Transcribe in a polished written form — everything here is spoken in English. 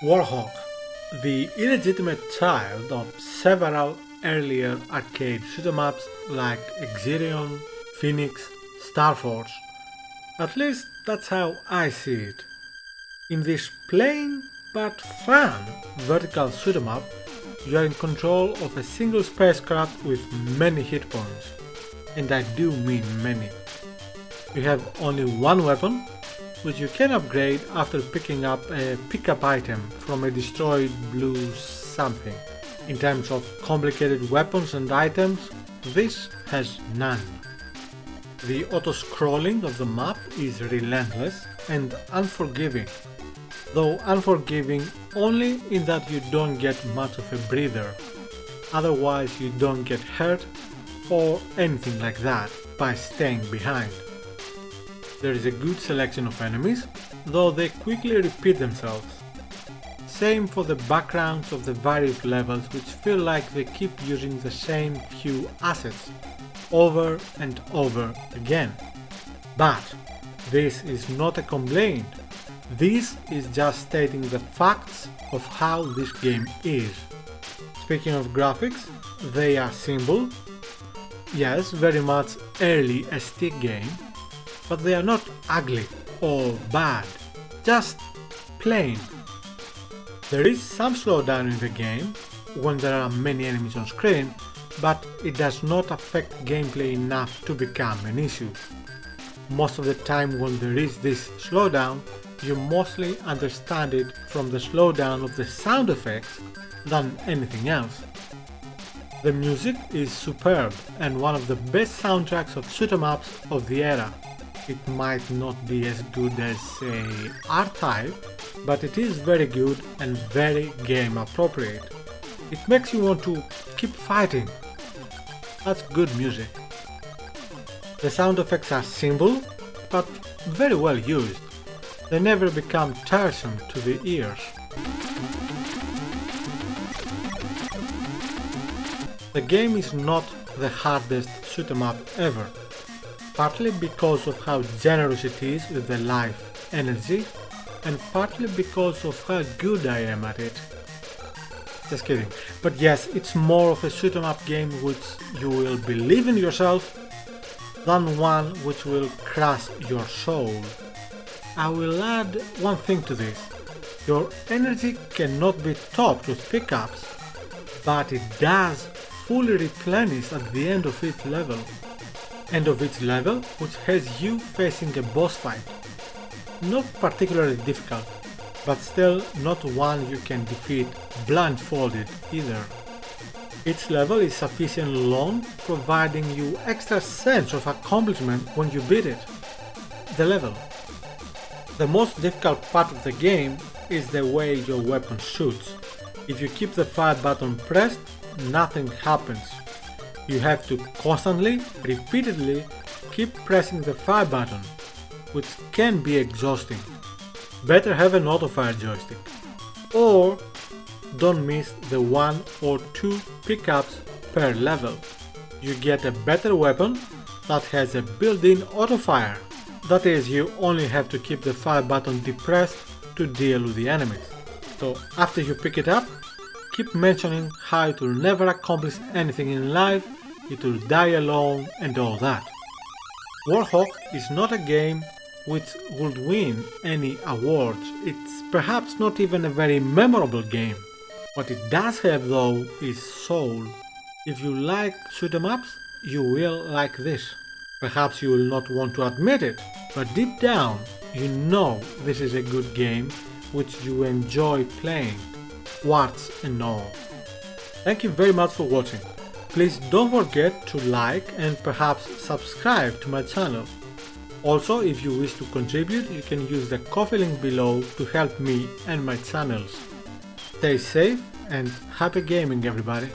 WarHawk, the illegitimate child of several earlier arcade shoot-em-ups like Exerion, Phoenix, Star Force. At least that's how I see it. In this plain but fun vertical shoot-em-up, you are in control of a single spacecraft with many hit points. And I do mean many. You have only one weapon, which you can upgrade after picking up a pickup item from a destroyed blue something. In terms of complicated weapons and items, this has none. The auto-scrolling of the map is relentless and unforgiving, though unforgiving only in that you don't get much of a breather, otherwise you don't get hurt or anything like that by staying behind. There is a good selection of enemies, though they quickly repeat themselves. Same for the backgrounds of the various levels, which feel like they keep using the same few assets over and over again. But this is not a complaint. This is just stating the facts of how this game is. Speaking of graphics, they are simple. Yes, very much early ST game. But they are not ugly or bad, just plain. There is some slowdown in the game when there are many enemies on screen, but it does not affect gameplay enough to become an issue. Most of the time when there is this slowdown, you mostly understand it from the slowdown of the sound effects than anything else. The music is superb and one of the best soundtracks of shoot-em-ups of the era. It might not be as good as, say, R-Type, but it is very good and very game appropriate. It makes you want to keep fighting. That's good music. The sound effects are simple, but very well used. They never become tiresome to the ears. The game is not the hardest shoot-em-up ever. Partly because of how generous it is with the life energy, and partly because of how good I am at it. Just kidding. But yes, it's more of a shoot 'em up game which you will believe in yourself than one which will crush your soul. I will add one thing to this. Your energy cannot be topped with pickups, but it does fully replenish at the end of each level. Which has you facing a boss fight. Not particularly difficult, but still not one you can defeat blindfolded either. Each level is sufficiently long, providing you extra sense of accomplishment when you beat it. The level. The most difficult part of the game is the way your weapon shoots. If you keep the fire button pressed, nothing happens. You have to constantly, repeatedly keep pressing the fire button, which can be exhausting. Better have an auto-fire joystick. Or don't miss the 1 or 2 pickups per level. You get a better weapon that has a built-in auto-fire. That is, you only have to keep the fire button depressed to deal with the enemies. So after you pick it up, keep mentioning how it will never accomplish anything in life, it will die alone and all that. WarHawk is not a game which would win any awards, it's perhaps not even a very memorable game. What it does have though is soul. If you like shoot 'em ups, you will like this. Perhaps you will not want to admit it, but deep down you know this is a good game which you enjoy playing, warts and all. Thank you very much for watching. Please don't forget to like and perhaps subscribe to my channel. Also, if you wish to contribute, you can use the Ko-fi link below to help me and my channels. Stay safe and happy gaming, everybody!